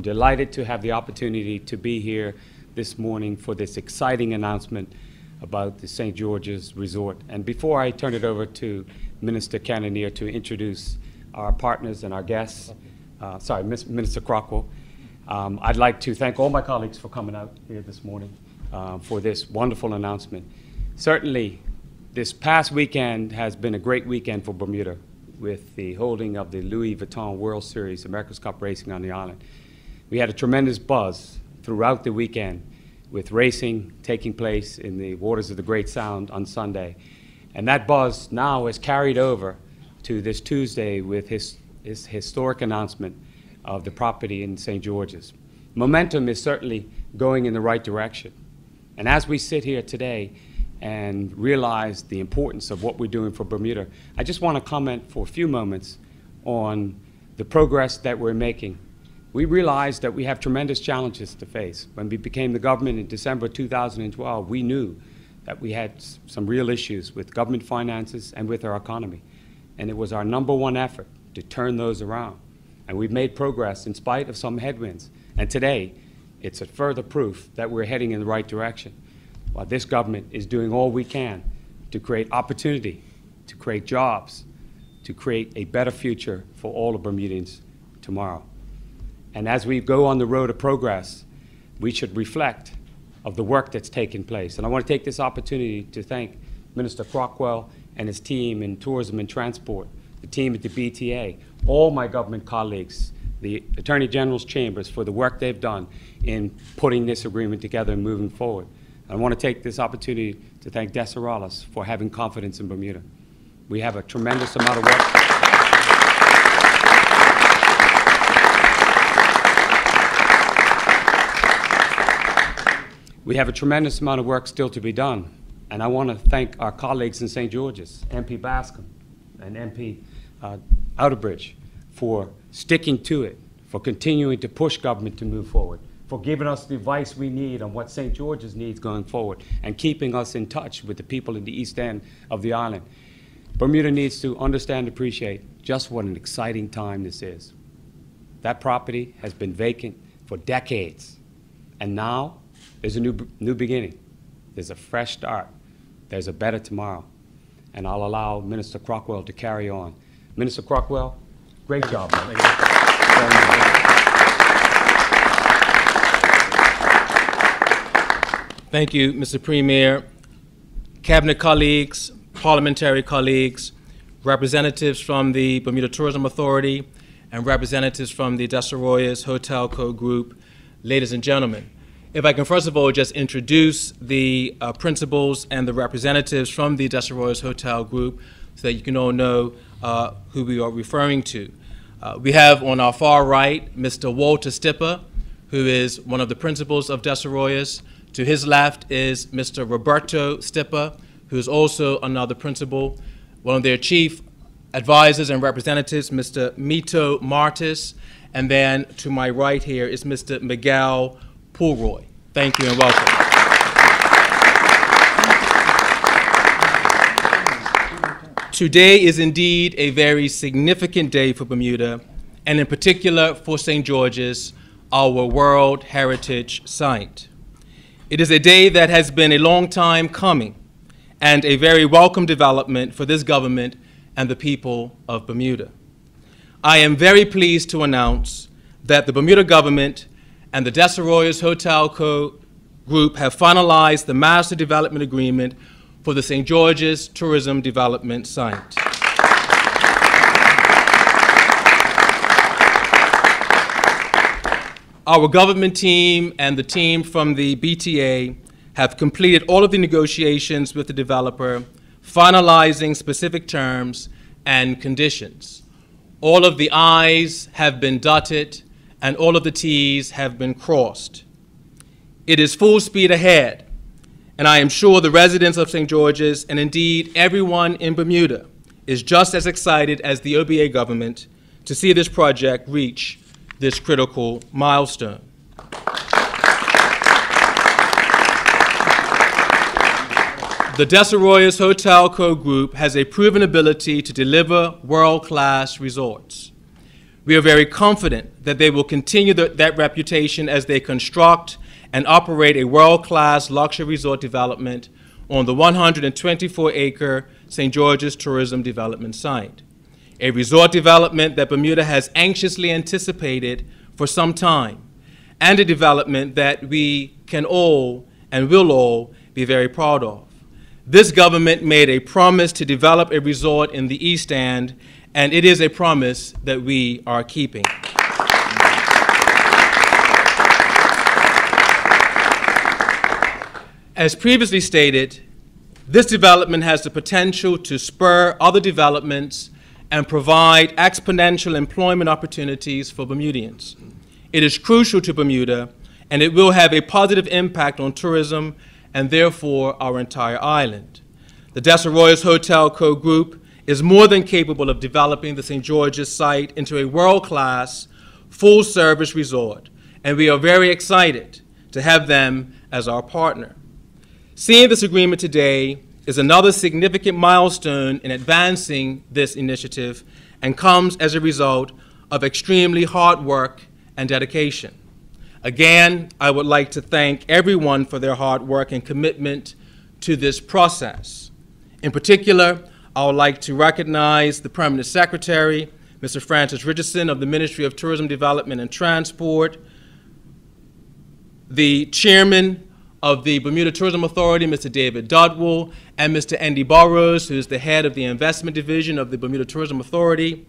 delighted to have the opportunity to be here this morning for this exciting announcement about the St. George's Resort. And before I turn it over to Minister Cannonier to introduce our partners and our guests, Minister Crockwell, I'd like to thank all my colleagues for coming out here this morning for this wonderful announcement. Certainly, this past weekend has been a great weekend for Bermuda with the holding of the Louis Vuitton World Series, America's Cup Racing on the island. We had a tremendous buzz throughout the weekend with racing taking place in the waters of the Great Sound on Sunday. And that buzz now is carried over to this Tuesday with his historic announcement of the property in St. George's. Momentum is certainly going in the right direction. And as we sit here today and realize the importance of what we're doing for Bermuda, I just want to comment for a few moments on the progress that we're making. We realize that we have tremendous challenges to face. When we became the government in December 2012, we knew that we had some real issues with government finances and with our economy. And it was our #1 effort to turn those around. And we've made progress in spite of some headwinds. And today, it's a further proof that we're heading in the right direction. While this government is doing all we can to create opportunity, to create jobs, to create a better future for all of Bermudians tomorrow. And as we go on the road of progress, we should reflect of the work that's taken place. And I want to take this opportunity to thank Minister Crockwell and his team in tourism and transport, the team at the BTA, all my government colleagues, the Attorney General's chambers for the work they've done in putting this agreement together and moving forward. I want to take this opportunity to thank Desirales for having confidence in Bermuda. We have a tremendous amount of work. We have a tremendous amount of work still to be done. And I want to thank our colleagues in St. George's, MP Bascom and MP Outerbridge, for sticking to it, for continuing to push government to move forward, for giving us the advice we need on what St. George's needs going forward, and keeping us in touch with the people in the east end of the island. Bermuda needs to understand and appreciate just what an exciting time this is. That property has been vacant for decades, and now there's a new beginning. There's a fresh start. There's a better tomorrow. And I'll allow Minister Crockwell to carry on. Minister Crockwell, great job, man. Thank you, Mr. Premier, cabinet colleagues, parliamentary colleagues, representatives from the Bermuda Tourism Authority, and representatives from the Desirales Hotel Co. Group, ladies and gentlemen. If I can first of all just introduce the principals and the representatives from the Desirales Hotel Group so that you can all know who we are referring to. We have on our far right Mr. Walter Stipper, who is one of the principals of Desirales. To his left is Mr. Roberto Stipper, who is also another principal. One of their chief advisors and representatives, Mr. Mito Martis. And then to my right here is Mr. Miguel Poolroy. Thank you and welcome. Today is indeed a very significant day for Bermuda, and in particular for St. George's, our World Heritage Site. It is a day that has been a long time coming and a very welcome development for this government and the people of Bermuda. I am very pleased to announce that the Bermuda government and the Desirales Hotel Co. Group have finalized the Master Development Agreement for the St. George's Tourism Development Site. Our government team and the team from the BTA have completed all of the negotiations with the developer, finalizing specific terms and conditions. All of the I's have been dotted and all of the T's have been crossed. It is full speed ahead, and I am sure the residents of St. George's, and indeed everyone in Bermuda, is just as excited as the OBA government to see this project reach this critical milestone. The Desirales Hotel Co. Group has a proven ability to deliver world-class resorts. We are very confident that they will continue that reputation as they construct and operate a world-class luxury resort development on the 124-acre St. George's Tourism Development site, a resort development that Bermuda has anxiously anticipated for some time, and a development that we can all and will all be very proud of. This government made a promise to develop a resort in the East End, and it is a promise that we are keeping. As previously stated, this development has the potential to spur other developments and provide exponential employment opportunities for Bermudians. It is crucial to Bermuda, and it will have a positive impact on tourism and therefore our entire island. The Desarroyos Hotel Co. Group is more than capable of developing the St. George's site into a world-class, full-service resort, and we are very excited to have them as our partner. Seeing this agreement today is another significant milestone in advancing this initiative and comes as a result of extremely hard work and dedication. Again, I would like to thank everyone for their hard work and commitment to this process. In particular, I would like to recognize the Permanent Secretary, Mr. Francis Richardson of the Ministry of Tourism Development and Transport, the Chairman of the Bermuda Tourism Authority, Mr. David Dodwell, and Mr. Andy Burrows, who is the head of the Investment Division of the Bermuda Tourism Authority.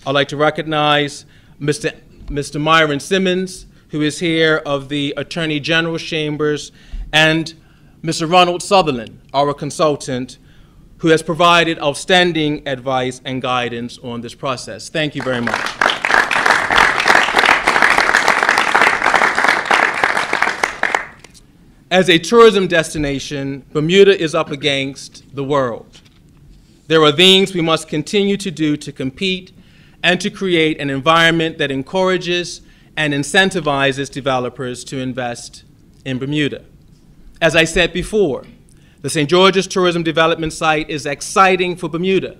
I'd like to recognize Mr. Myron Simmons, who is here of the Attorney General's Chambers, and Mr. Ronald Sutherland, our consultant, who has provided outstanding advice and guidance on this process. Thank you very much. As a tourism destination, Bermuda is up against the world. There are things we must continue to do to compete and to create an environment that encourages and incentivizes developers to invest in Bermuda. As I said before, the St. George's Tourism Development site is exciting for Bermuda,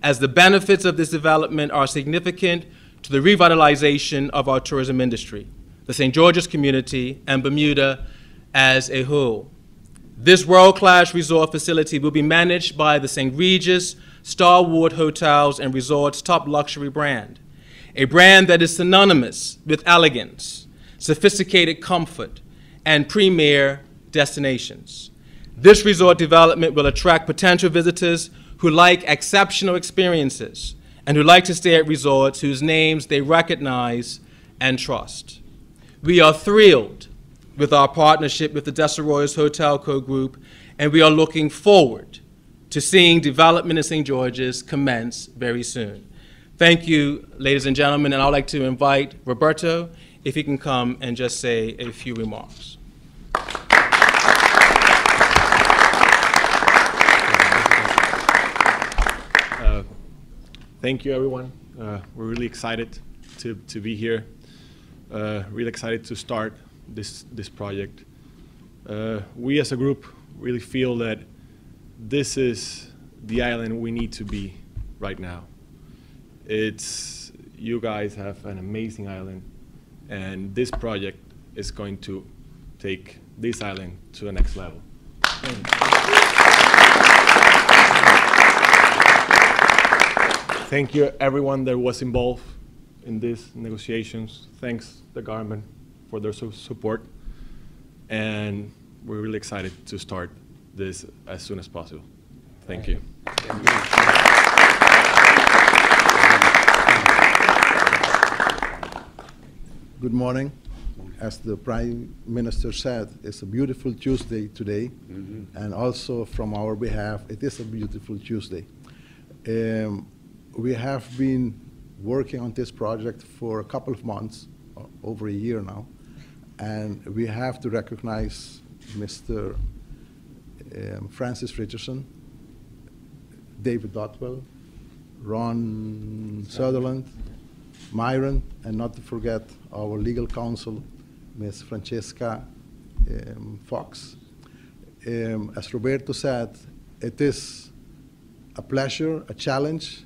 as the benefits of this development are significant to the revitalization of our tourism industry, the St. George's community, and Bermuda as a whole. This world-class resort facility will be managed by the St. Regis Starwood Hotels and Resorts top luxury brand, a brand that is synonymous with elegance, sophisticated comfort, and premier destinations. This resort development will attract potential visitors who like exceptional experiences and who like to stay at resorts whose names they recognize and trust. We are thrilled with our partnership with the Desarroyos Hotel Co. Group, and we are looking forward to seeing development in St. George's commence very soon. Thank you, ladies and gentlemen, and I'd like to invite Roberto, if he can come and just say a few remarks. Thank you, everyone. We're really excited to be here. Really excited to start this project. We as a group really feel that this is the island we need to be right now. You guys have an amazing island, and this project is going to take this island to the next level. Thank you everyone that was involved in these negotiations. Thanks the government for their support, and we're really excited to start this as soon as possible. Thank you. Good morning. As the Prime Minister said, it's a beautiful Tuesday today, and also from our behalf, it is a beautiful Tuesday. We have been working on this project for a couple of months, over a year now, and we have to recognize Mr. Francis Richardson, David Dotwell, Ron Sutherland, Myron, and not to forget our legal counsel, Ms. Francesca Fox. As Roberto said, it is a pleasure, a challenge,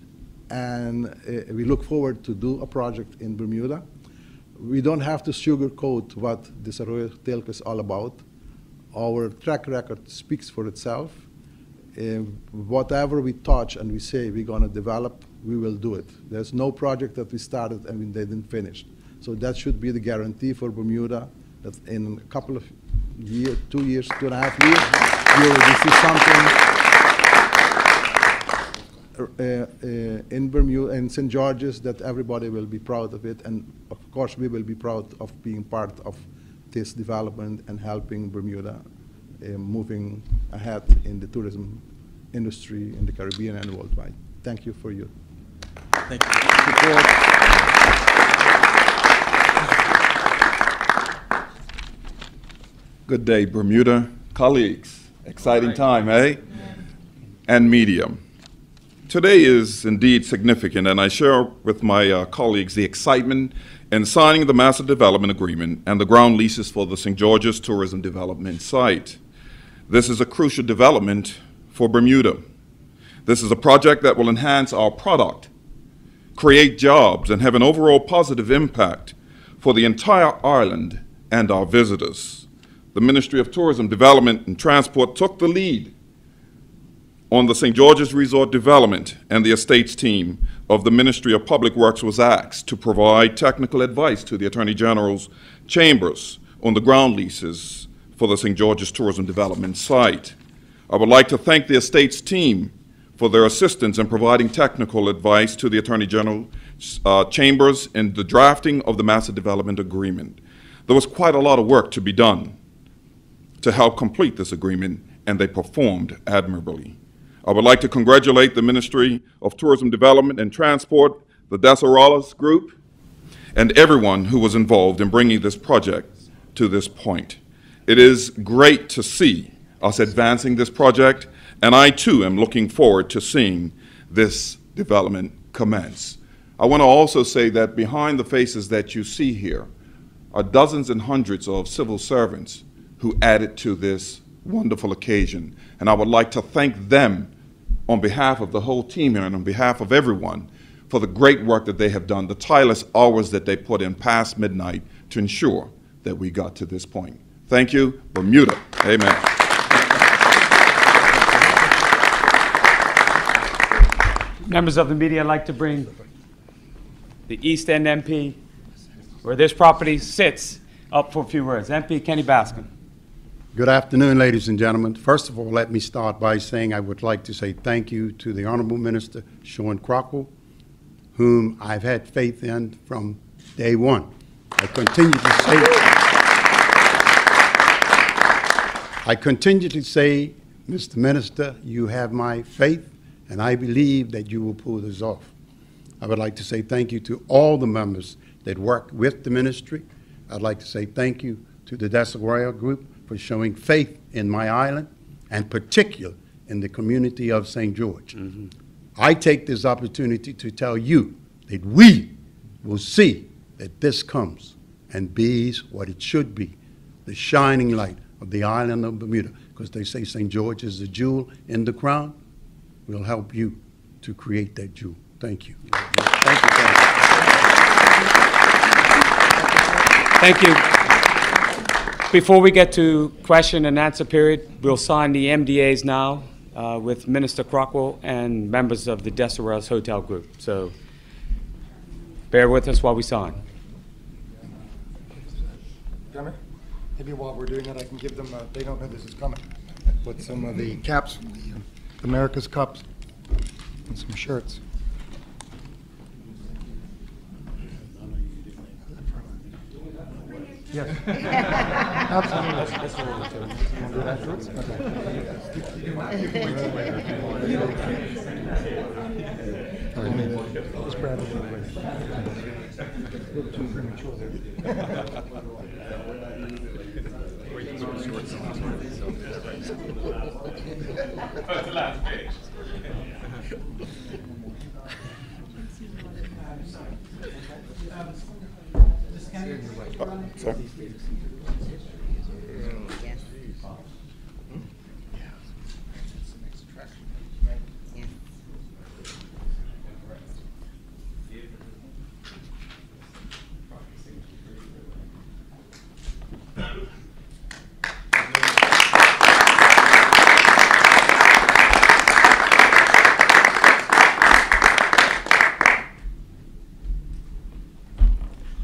and we look forward to do a project in Bermuda. We don't have to sugarcoat what Desarrollo Telco is all about. Our track record speaks for itself. Whatever we touch and we say we're going to develop, we will do it. There's no project that we started and they didn't finish. So that should be the guarantee for Bermuda, that in a couple of years, 2 years, 2.5 years, you will see something in Bermuda, in St. George's, that everybody will be proud of it. And of course, we will be proud of being part of this development and helping Bermuda moving ahead in the tourism industry in the Caribbean and worldwide. Thank you for your support. Good day, Bermuda colleagues. Exciting time, eh? And media. Today is indeed significant, and I share with my colleagues the excitement in signing the Master Development Agreement and the ground leases for the St. George's Tourism Development Site. This is a crucial development for Bermuda. This is a project that will enhance our product, create jobs, and have an overall positive impact for the entire island and our visitors. The Ministry of Tourism, Development, and Transport took the lead on the St. George's Resort development, and the estates team of the Ministry of Public Works was asked to provide technical advice to the Attorney General's chambers on the ground leases for the St. George's Tourism Development Site. I would like to thank the estates team for their assistance in providing technical advice to the Attorney General's chambers in the drafting of the Master Development Agreement. There was quite a lot of work to be done to help complete this agreement, and they performed admirably. I would like to congratulate the Ministry of Tourism Development and Transport, the Desarrollo Group, and everyone who was involved in bringing this project to this point. It is great to see us advancing this project, and I too am looking forward to seeing this development commence. I want to also say that behind the faces that you see here are dozens and hundreds of civil servants who added to this wonderful occasion, and I would like to thank them on behalf of the whole team here and on behalf of everyone for the great work that they have done, the tireless hours that they put in past midnight to ensure that we got to this point. Thank you, Bermuda. Amen. Members of the media, I'd like to bring the East End MP, where this property sits, up for a few words. MP Kenny Baskin. Good afternoon, ladies and gentlemen. First of all, let me start by saying I would like to say thank you to the Honorable Minister, Sean Crockwell, whom I've had faith in from day one. I continue to say, Mr. Minister, you have my faith, and I believe that you will pull this off. I would like to say thank you to all the members that work with the ministry. I'd like to say thank you to the Desarrollo Group for showing faith in my island, and particularly in the community of St. George. Mm-hmm. I take this opportunity to tell you that we will see that this comes and be what it should be, the shining light of the island of Bermuda, because they say St. George is the jewel in the crown. We'll help you to create that jewel. Thank you. Thank you. Thank you. Before we get to question and answer period, we'll sign the MDAs now with Minister Crockwell and members of the Desarrollo Hotel Group. So bear with us while we sign. Maybe while we're doing it, I can give them, they don't know this is coming, with some of the caps, the America's Cups, and some shirts. Yes. Absolutely. You want to do that afterwards? Okay. All right. Just grab it away. A little too premature there. Sir?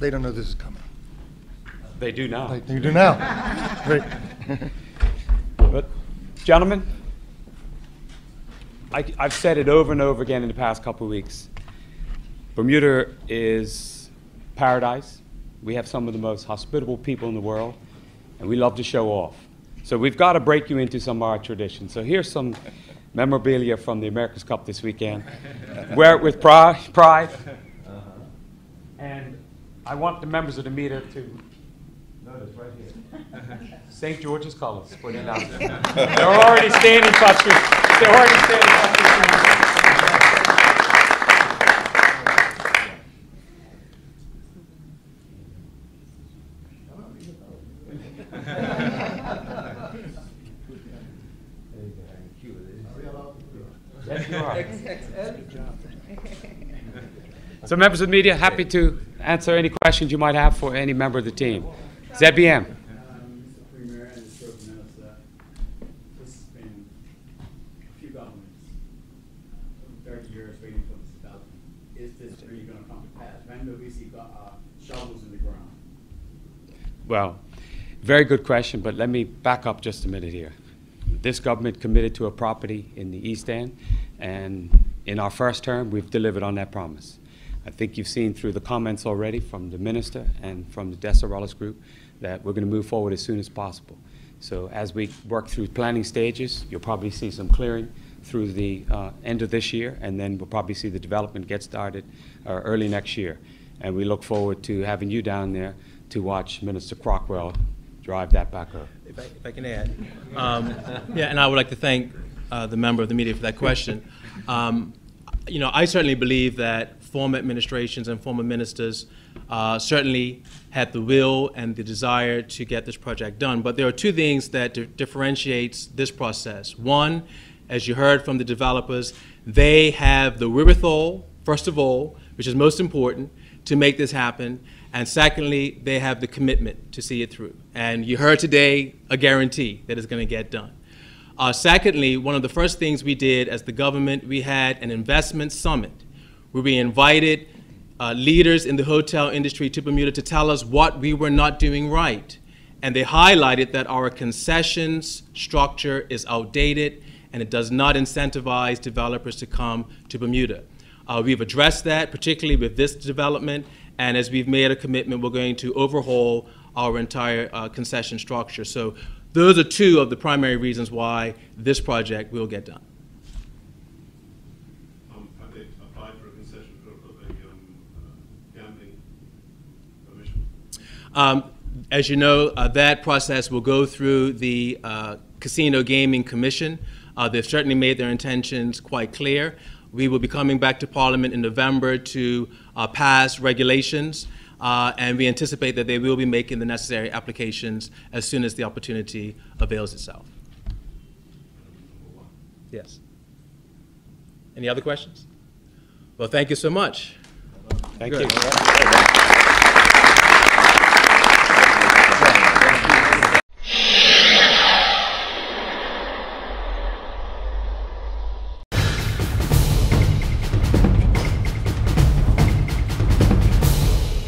they don't know this is coming. They do now. They do now. Great. But, gentlemen, I've said it over and over again in the past couple of weeks. Bermuda is paradise. We have some of the most hospitable people in the world, and we love to show off. So we've got to break you into some of our traditions. So here's some memorabilia from the America's Cup this weekend. Wear it with pride. And I want the members of the media to notice right here. St. George's colors for the announcement. They're already standing touching. They're already standing touching. Yes, you are. So members of the media, happy to answer any questions you might have for any member of the team. ZBM. Mr. Premier and Mr. Minister, this has been a few governments, 30 years waiting for this development. Is this really going to come to pass? When will we see shovels in the ground? Well, very good question, but let me back up just a minute here. This government committed to a property in the East End, and in our first term, we've delivered on that promise. I think you've seen through the comments already from the minister and from the Desarrollas group that we're going to move forward as soon as possible. So as we work through planning stages, you'll probably see some clearing through the end of this year, and then we'll probably see the development get started early next year. And we look forward to having you down there to watch Minister Crockwell drive that back up. If I can add. Yeah, and I would like to thank the member of the media for that question. You know, I certainly believe that former administrations and former ministers certainly had the will and the desire to get this project done. But there are two things that differentiates this process. One, as you heard from the developers, they have the wherewithal, first of all, which is most important, to make this happen. And secondly, they have the commitment to see it through. And you heard today a guarantee that it's going to get done. Secondly, one of the first things we did as the government, we had an investment summit where we invited leaders in the hotel industry to Bermuda to tell us what we were not doing right. And they highlighted that our concessions structure is outdated and it does not incentivize developers to come to Bermuda. We've addressed that, particularly with this development, and as we've made a commitment, we're going to overhaul our entire concession structure. So those are two of the primary reasons why this project will get done. Have they applied for a concession for the gambling permission? As you know, that process will go through the Casino Gaming Commission. They've certainly made their intentions quite clear. We will be coming back to Parliament in November to pass regulations, and we anticipate that they will be making the necessary applications as soon as the opportunity avails itself. Yes. Any other questions? Well, thank you so much. Thank you.